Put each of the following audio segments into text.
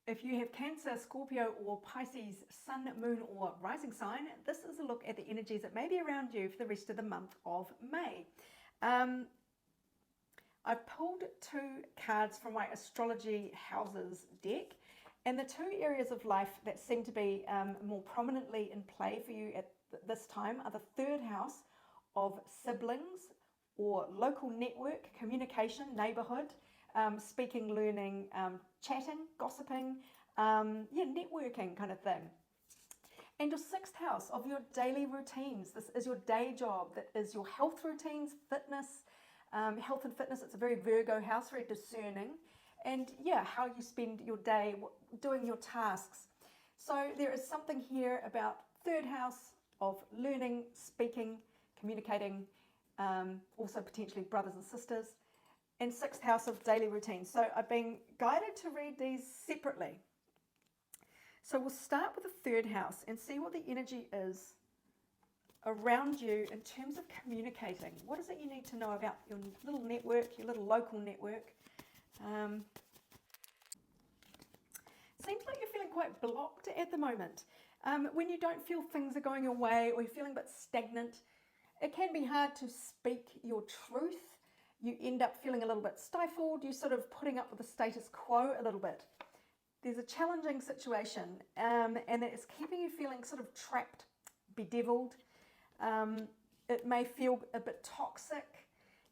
If you have Cancer, Scorpio, or Pisces, Sun, Moon, or Rising sign, this is a look at the energies that may be around you for the rest of the month of May. I've pulled 2 cards from my astrology houses deck, and the 2 areas of life that seem to be more prominently in play for you at this time are the 3rd house of siblings or local network, communication, neighborhood, speaking, learning, chatting, gossiping, networking kind of thing. And your 6th house of your daily routines. This is your day job. That is your health routines, fitness, health and fitness. It's a very Virgo house, very discerning. And how you spend your day doing your tasks. So there is something here about 3rd house of learning, speaking, communicating, also potentially brothers and sisters, and 6th house of daily routine. So I've been guided to read these separately. So we'll start with the 3rd house and see what the energy is around you in terms of communicating. What is it you need to know about your little network, your little local network? Seems like you're feeling quite blocked at the moment. When you don't feel things are going your way, or you're feeling a bit stagnant, it can be hard to speak your truth. You end up feeling a little bit stifled. You're sort of putting up with the status quo a little bit. There's a challenging situation, and it is keeping you feeling sort of trapped, bedeviled. It may feel a bit toxic.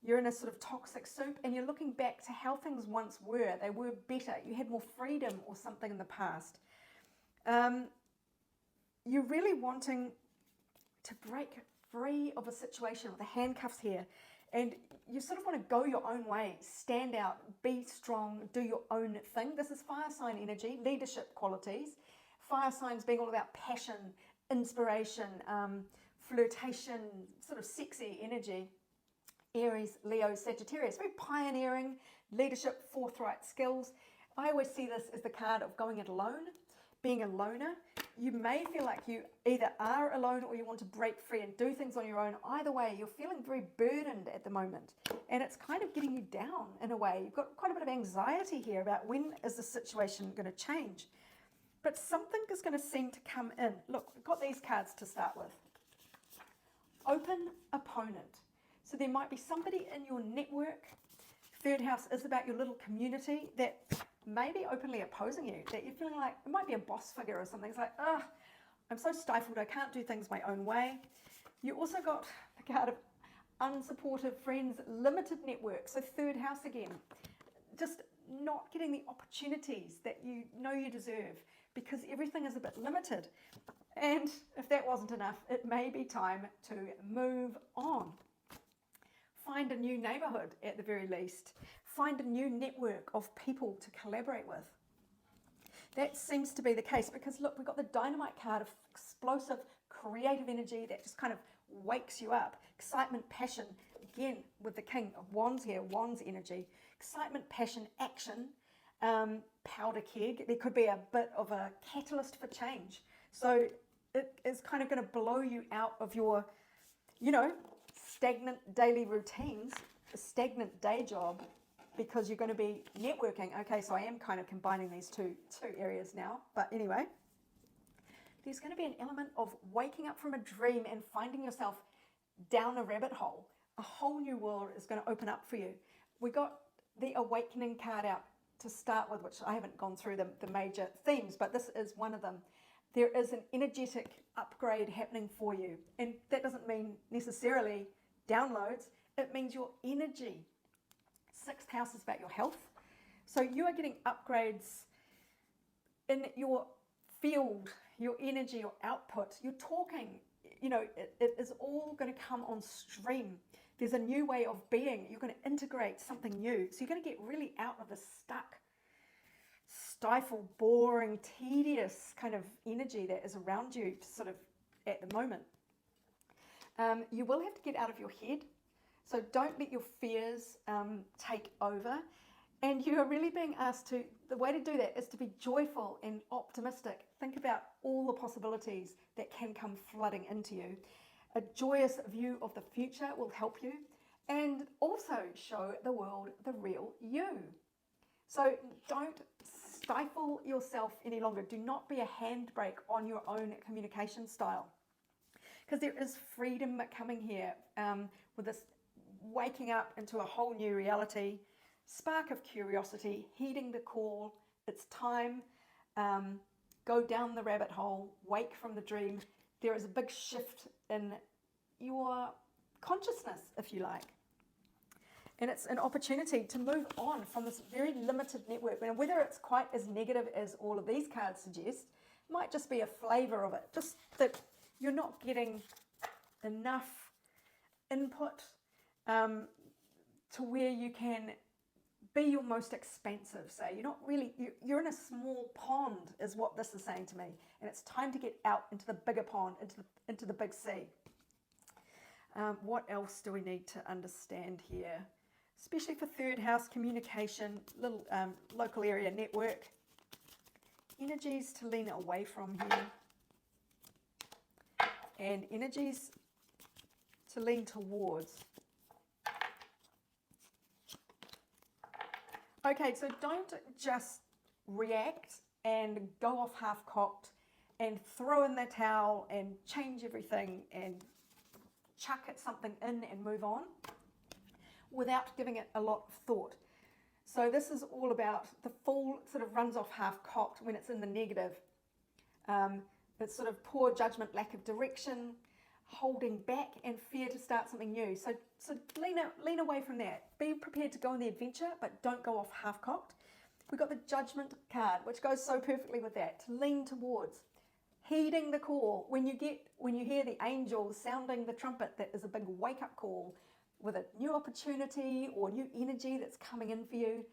You're in a sort of toxic soup, and you're looking back to how things once were. They were better. You had more freedom or something in the past. You're really wanting to break free of a situation with the handcuffs here, and you sort of want to go your own way, stand out, be strong, do your own thing. This is fire sign energy, leadership qualities. Fire signs being all about passion, inspiration, flirtation, sort of sexy energy. Aries, Leo, Sagittarius, very pioneering, leadership, forthright skills. I always see this as the card of going it alone, being a loner. You may feel like you either are alone or you want to break free and do things on your own. Either way, you're feeling very burdened at the moment, and it's kind of getting you down in a way. You've got quite a bit of anxiety here about when is the situation going to change. But something is going to seem to come in. Look, we've got these cards to start with. Open opponent. So there might be somebody in your network. 3rd house is about your little community that may be openly opposing you, that you're feeling like it might be a boss figure or something. It's like, I'm so stifled, I can't do things my own way. You also got the card of unsupportive friends, limited network. So 3rd house again, just not getting the opportunities that you know you deserve because everything is a bit limited. And if that wasn't enough, it may be time to move on. Find a new neighborhood at the very least. Find a new network of people to collaborate with. That seems to be the case because look, we've got the dynamite card of explosive, creative energy that just kind of wakes you up. Excitement, passion, again with the King of Wands here, Wands energy. Excitement, passion, action, powder keg. There could be a bit of a catalyst for change. So it is kind of going to blow you out of your, stagnant daily routines, a stagnant day job, because you're going to be networking. Okay, so I am kind of combining these two areas now. But anyway, there's going to be an element of waking up from a dream and finding yourself down a rabbit hole. A whole new world is going to open up for you. We got the awakening card out to start with, which I haven't gone through the major themes, but this is one of them. There is an energetic upgrade happening for you. And that doesn't mean necessarily downloads. It means your energy. 6th house is about your health. So you are getting upgrades in your field, your energy, your output. You're talking, it is all going to come on stream. There's a new way of being. You're going to integrate something new. So you're going to get really out of the stuck, stifled, boring, tedious kind of energy that is around you sort of at the moment. You will have to get out of your head. So don't let your fears take over. And you are really being asked to, the way to do that is to be joyful and optimistic. Think about all the possibilities that can come flooding into you. A joyous view of the future will help you and also show the world the real you. So don't stifle yourself any longer. Do not be a handbrake on your own communication style. Because there is freedom coming here with this waking up into a whole new reality, spark of curiosity, heeding the call. It's time. Go down the rabbit hole, wake from the dream. There is a big shift in your consciousness, if you like. And it's an opportunity to move on from this very limited network. And whether it's quite as negative as all of these cards suggest, might just be a flavor of it. Just that you're not getting enough input to where you can be your most expansive. Say you're not really, you're in a small pond is what this is saying to me. And it's time to get out into the bigger pond, into the big sea. What else do we need to understand here? Especially for third house communication, little local area network. Energies to lean away from here. And energies to lean towards. Okay, so don't just react and go off half-cocked and throw in the towel and change everything and chuck it something in and move on without giving it a lot of thought. So this is all about the fool sort of runs off half-cocked when it's in the negative. It's sort of poor judgment, lack of direction, holding back, and fear to start something new. So lean away from that. Be prepared to go on the adventure, but don't go off half-cocked. We've got the Judgment card, which goes so perfectly with that. To lean towards, heeding the call. When you hear the angels sounding the trumpet, that is a big wake-up call with a new opportunity or new energy that's coming in for you.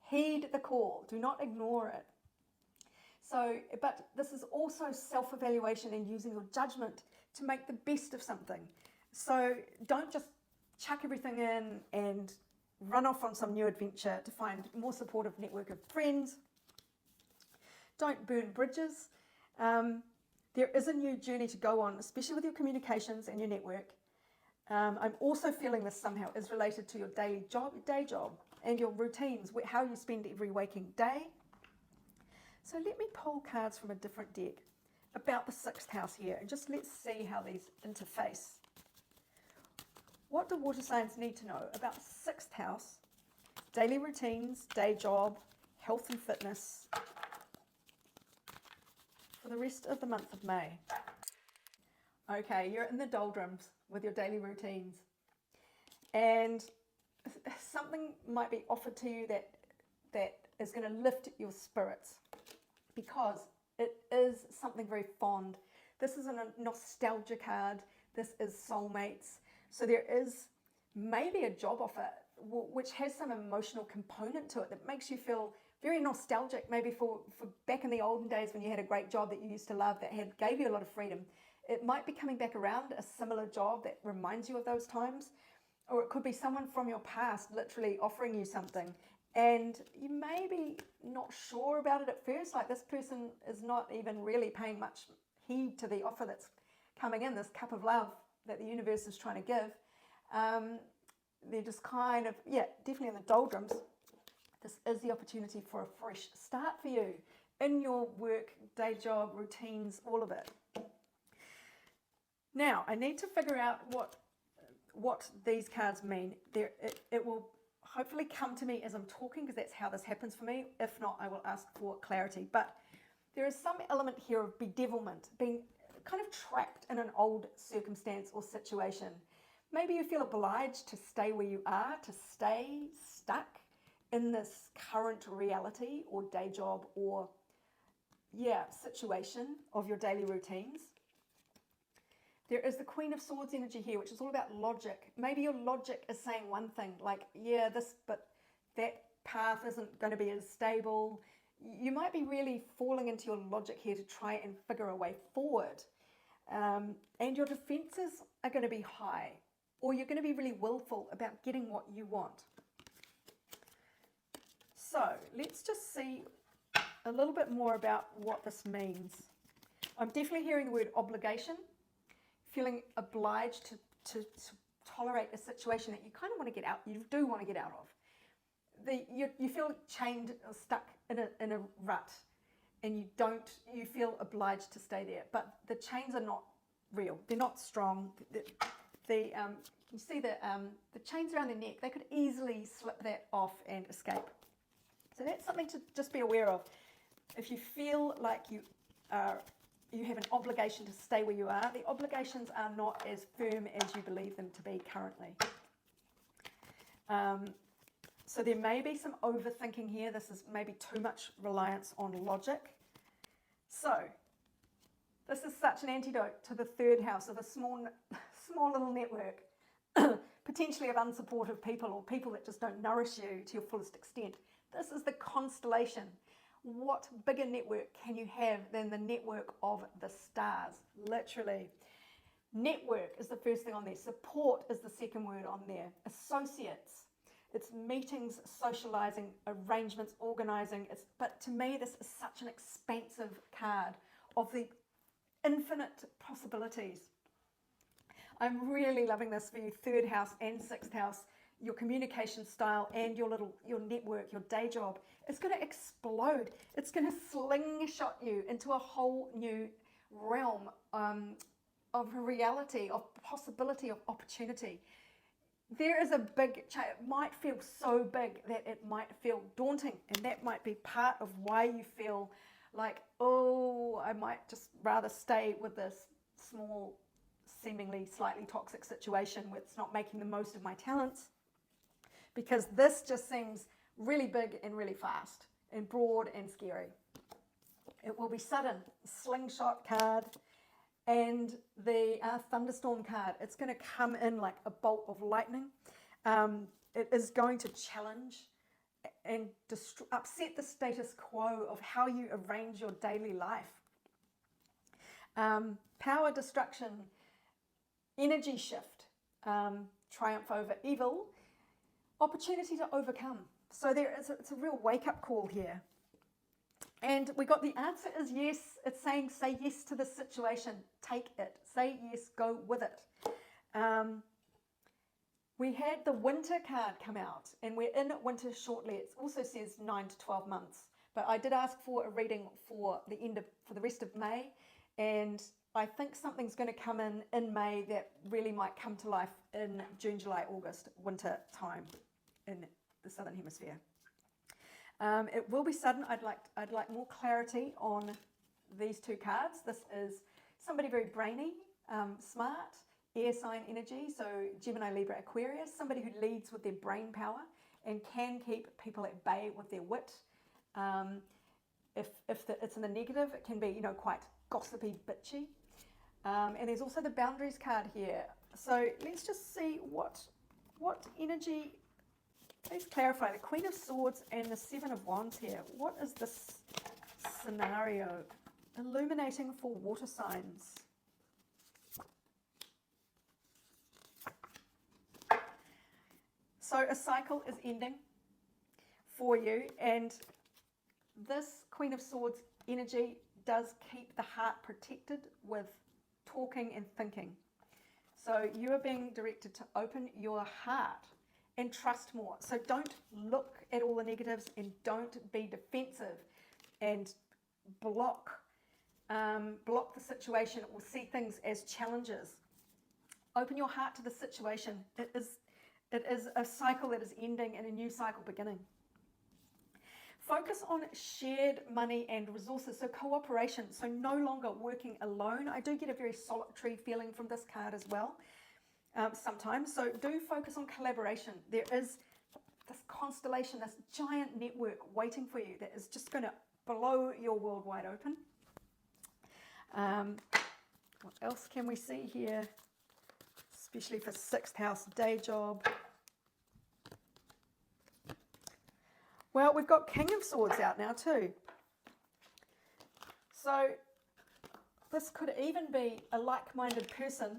Heed the call. Do not ignore it. So, but this is also self-evaluation and using your judgment to make the best of something. So don't just chuck everything in and run off on some new adventure to find a more supportive network of friends. Don't burn bridges. There is a new journey to go on, especially with your communications and your network. I'm also feeling this somehow is related to your day job, and your routines, how you spend every waking day. So let me pull cards from a different deck about the 6th house here, and just let's see how these interface. What do water signs need to know about the 6th house? Daily routines, day job, health and fitness for the rest of the month of May. Okay, you're in the doldrums with your daily routines, and something might be offered to you that is going to lift your spirits, because it is something very fond. This is a nostalgia card. This is soulmates. So there is maybe a job offer which has some emotional component to it that makes you feel very nostalgic, maybe for back in the olden days when you had a great job that you used to love that gave you a lot of freedom. It might be coming back around, a similar job that reminds you of those times, or it could be someone from your past literally offering you something, and you may be not sure about it at first, like this person is not even really paying much heed to the offer that's coming in, this cup of love that the universe is trying to give. They're just kind of, definitely in the doldrums. This is the opportunity for a fresh start for you in your work, day job, routines, all of it. Now, I need to figure out what these cards mean. It will hopefully come to me as I'm talking, because that's how this happens for me. If not, I will ask for clarity. But there is some element here of bedevilment, being kind of trapped in an old circumstance or situation. Maybe you feel obliged to stay where you are, to stay stuck in this current reality or day job or situation of your daily routines. There is the Queen of Swords energy here, which is all about logic. Maybe your logic is saying one thing, like, but that path isn't going to be as stable. You might be really falling into your logic here to try and figure a way forward. And your defenses are going to be high, or you're going to be really willful about getting what you want. So let's just see a little bit more about what this means. I'm definitely hearing the word obligation, feeling obliged to tolerate a situation that you kind of want to get out, you do want to get out of. you feel chained or stuck in a rut, and you feel obliged to stay there. But the chains are not real. They're not strong. You see the chains around their neck. They could easily slip that off and escape. So that's something to just be aware of. If you feel like you have an obligation to stay where you are, the obligations are not as firm as you believe them to be currently. So there may be some overthinking here. This is maybe too much reliance on logic. So this is such an antidote to the third house of a small little network, potentially of unsupportive people or people that just don't nourish you to your fullest extent. This is the constellation. What bigger network can you have than the network of the stars? Literally. Network is the first thing on there. Support is the second word on there. Associates. It's meetings, socializing, arrangements, organizing. But to me, this is such an expansive card of the infinite possibilities. I'm really loving this for you, third house and sixth house. Your communication style and your network, your day job, it's going to explode. It's going to slingshot you into a whole new realm of reality, of possibility, of opportunity. There is a big change. It might feel so big that it might feel daunting, and that might be part of why you feel like, oh, I might just rather stay with this small, seemingly slightly toxic situation where it's not making the most of my talents. Because this just seems really big and really fast and broad and scary. It will be sudden, slingshot card, and the thunderstorm card. It's going to come in like a bolt of lightning. It is going to challenge and upset the status quo of how you arrange your daily life. Power, destruction, energy shift, triumph over evil, opportunity to overcome. So it's a real wake-up call here. And we got the answer is yes. It's saying say yes to the situation. Take it. Say yes. Go with it. We had the winter card come out, and we're in winter shortly. It also says 9 to 12 months. But I did ask for a reading for the rest of May, and I think something's going to come in May that really might come to life in June, July, August, winter time in the Southern Hemisphere. It will be sudden. I'd like more clarity on these two cards. This is somebody very brainy, smart, air sign energy, so Gemini, Libra, Aquarius, somebody who leads with their brain power and can keep people at bay with their wit. If it's in the negative, it can be quite gossipy, bitchy. And there's also the boundaries card here. So let's just see what energy. Please clarify the Queen of Swords and the Seven of Wands here. What is this scenario? Illuminating for water signs. So a cycle is ending for you, and this Queen of Swords energy does keep the heart protected with talking and thinking. So you are being directed to open your heart and trust more. So don't look at all the negatives and don't be defensive and block the situation or see things as challenges. Open your heart to the situation. It is a cycle that is ending and a new cycle beginning. Focus on shared money and resources, so cooperation, so no longer working alone. I do get a very solitary feeling from this card as well. Sometimes. So do focus on collaboration. There is this constellation, this giant network waiting for you that is just going to blow your world wide open. What else can we see here? Especially for sixth house day job. Well, we've got King of Swords out now too. So this could even be a like-minded person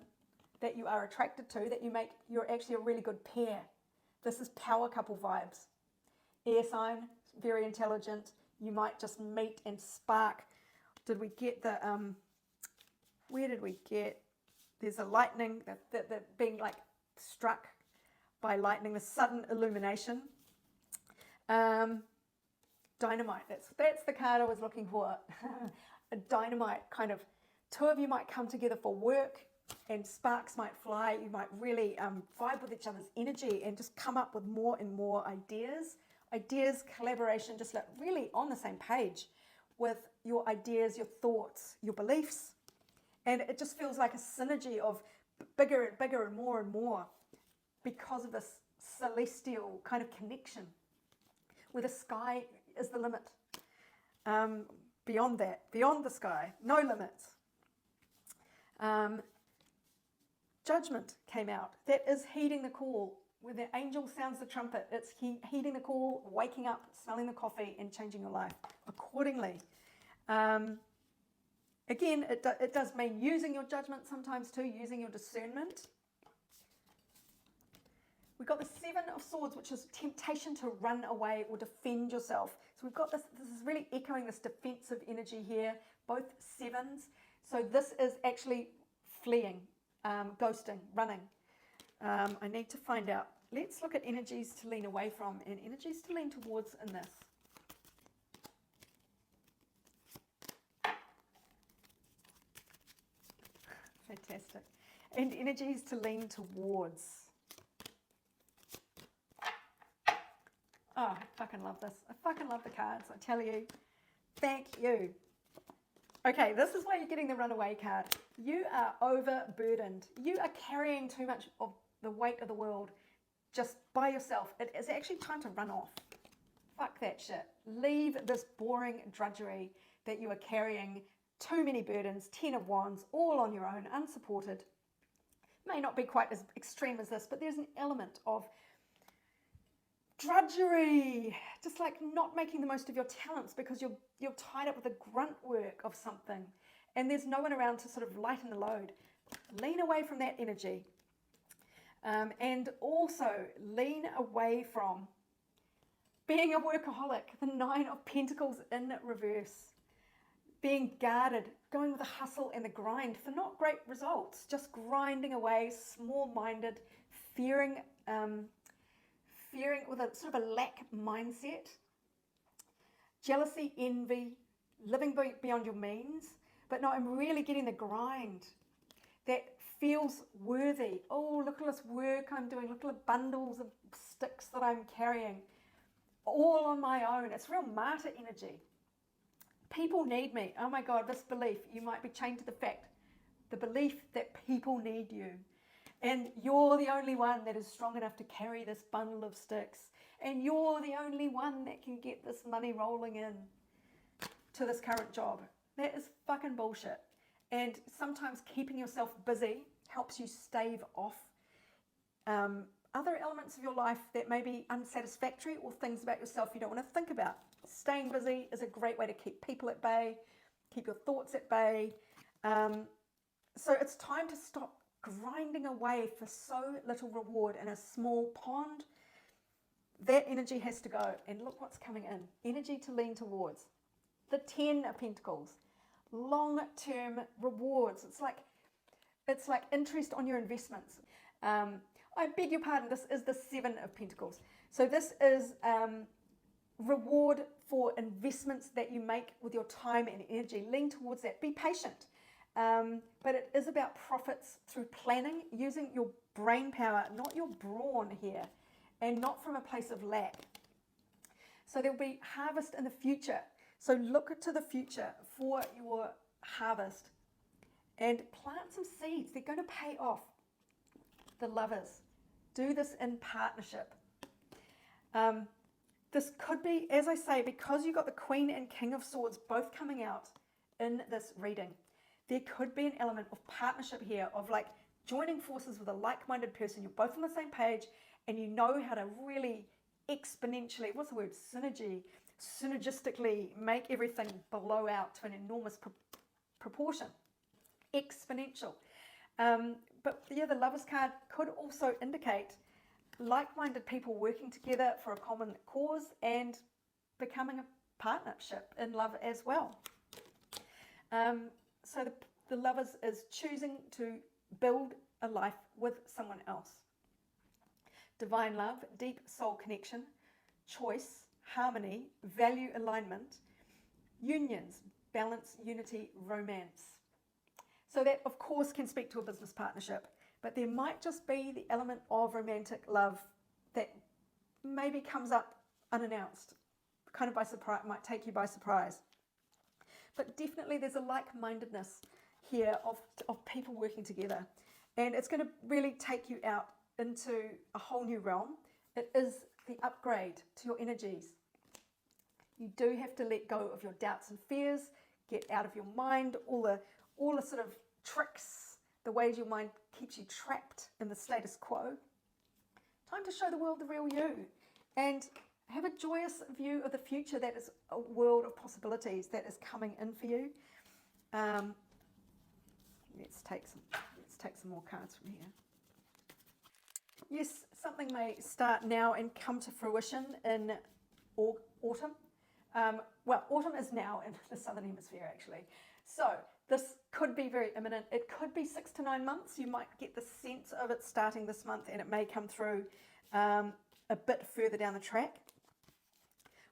that you are attracted to, that you're actually a really good pair. This is power couple vibes. Air sign, very intelligent. You might just meet and spark. Did we get the, where did we get, there's a lightning, that being like struck by lightning, the sudden illumination. Dynamite. That's the card I was looking for. A dynamite kind of. Two of you might come together for work and sparks might fly. You might really vibe with each other's energy and just come up with more and more ideas, collaboration, just like really on the same page with your ideas, your thoughts, your beliefs. And it just feels like a synergy of bigger and bigger and more because of this celestial kind of connection where the sky is the limit. Beyond that, beyond the sky, no limits. Judgment came out. That is heeding the call. When the angel sounds the trumpet, it's heeding the call, waking up, smelling the coffee, and changing your life accordingly. Again, it does mean using your judgment sometimes too, using your discernment. We've got the Seven of Swords, which is temptation to run away or defend yourself. So we've got this is really echoing this defensive energy here, both sevens. So this is actually fleeing, ghosting, running. I need to find out. Let's look at energies to lean away from and energies to lean towards in this. Fantastic. And energies to lean towards. Oh, I fucking love this. I fucking love the cards, I tell you. Thank you. Okay, this is why you're getting the runaway card. You are overburdened. You are carrying too much of the weight of the world just by yourself. It is actually time to run off. Fuck that shit. Leave this boring drudgery that you are carrying. Too many burdens, 10 of Wands, all on your own, unsupported. May not be quite as extreme as this, but there's an element of drudgery, just like not making the most of your talents because you're tied up with the grunt work of something and there's no one around to sort of lighten the load. Lean away from that energy, and also lean away from being a workaholic. The Nine of Pentacles in reverse, being guarded, going with the hustle and the grind for not great results, just grinding away, small-minded, fearing with a sort of a lack mindset, jealousy, envy, living beyond your means. But no, I'm really getting the grind that feels worthy. Oh, look at this work I'm doing. Look at the bundles of sticks that I'm carrying, all on my own. It's real martyr energy. People need me. Oh my God, this belief. You might be chained to the fact, the belief that people need you. And you're the only one that is strong enough to carry this bundle of sticks. And you're the only one that can get this money rolling in to this current job. That is fucking bullshit. And sometimes keeping yourself busy helps you stave off other elements of your life that may be unsatisfactory or things about yourself you don't want to think about. Staying busy is a great way to keep people at bay, keep your thoughts at bay. So it's time to stop grinding away for so little reward in a small pond. That energy has to go. And look what's coming in. Energy to lean towards. The 10 of Pentacles. Long-term rewards. It's like interest on your investments. I beg your pardon, this is the 7 of Pentacles. So this is reward for investments that you make with your time and energy. Lean towards that. Be patient. But it is about profits through planning, using your brain power, not your brawn here, and not from a place of lack. So there'll be harvest in the future. So look to the future for your harvest and plant some seeds. They're going to pay off. The Lovers. Do this in partnership. This could be, as I say, because you got the Queen and King of Swords both coming out in this reading, there could be an element of partnership here, of like joining forces with a like-minded person. You're both on the same page and you know how to really exponentially, what's the word, synergistically make everything blow out to an enormous proportion. Exponential. But yeah, the Lovers card could also indicate like-minded people working together for a common cause and becoming a partnership in love as well. So the Lovers is choosing to build a life with someone else. Divine love, deep soul connection, choice, harmony, value alignment, unions, balance, unity, romance. So that, of course, can speak to a business partnership, but there might just be the element of romantic love that maybe comes up unannounced, kind of by surprise, might take you by surprise. But definitely there's a like-mindedness here of people working together. And it's going to really take you out into a whole new realm. It is the upgrade to your energies. You do have to let go of your doubts and fears, get out of your mind, all the sort of tricks, the ways your mind keeps you trapped in the status quo. Time to show the world the real you and have a joyous view of the future that is a world of possibilities that is coming in for you. Let's take some more cards from here. Yes, something may start now and come to fruition in autumn. Well, autumn is now in the southern hemisphere actually. So this could be very imminent. It could be 6 to 9 months. You might get the sense of it starting this month, and it may come through a bit further down the track.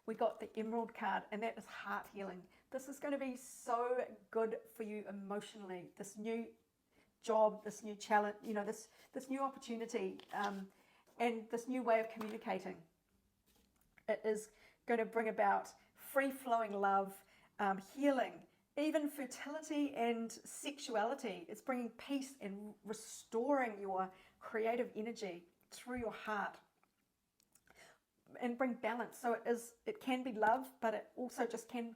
We got the Emerald card, and that is heart healing. This is going to be so good for you emotionally. This new job, this new challenge, you know, this new opportunity, and this new way of communicating. It is going to bring about free-flowing love, healing, even fertility and sexuality. It's bringing peace and restoring your creative energy through your heart and bring balance. So it can be love, but it also just can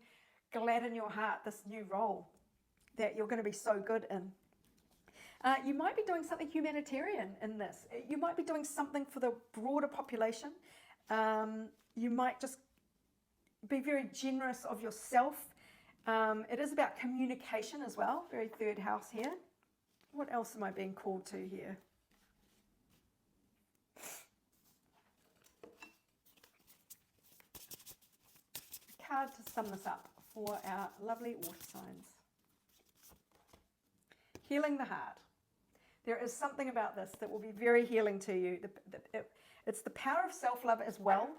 gladden your heart, this new role that you're going to be so good in. You might be doing something humanitarian in this. You might be doing something for the broader population. You might just be very generous of yourself. It is about communication as well, very third house here. What else am I being called to here? A card to sum this up for our lovely water signs. Healing the heart. There is something about this that will be very healing to you. It's the power of self-love as well,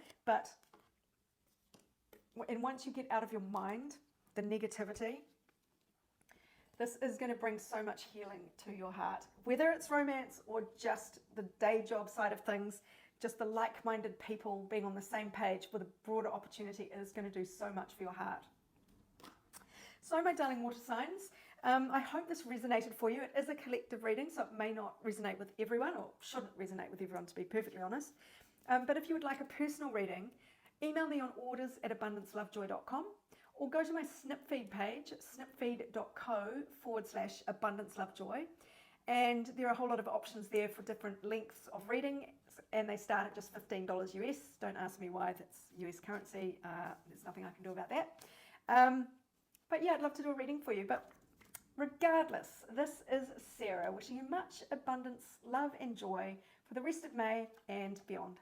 and once you get out of your mind, the negativity, this is going to bring so much healing to your heart. Whether it's romance or just the day job side of things, just the like-minded people being on the same page with a broader opportunity is going to do so much for your heart. So my darling water signs, I hope this resonated for you. It is a collective reading, so it may not resonate with everyone, or shouldn't resonate with everyone, to be perfectly honest. But if you would like a personal reading, email me on orders@abundancelovejoy.com, or go to my Snipfeed page, snipfeed.co/abundancelovejoy. And there are a whole lot of options there for different lengths of reading, and they start at just $15 US. Don't ask me why, that's US currency. There's nothing I can do about that. But yeah, I'd love to do a reading for you. But regardless, this is Sarah wishing you much abundance, love and joy for the rest of May and beyond.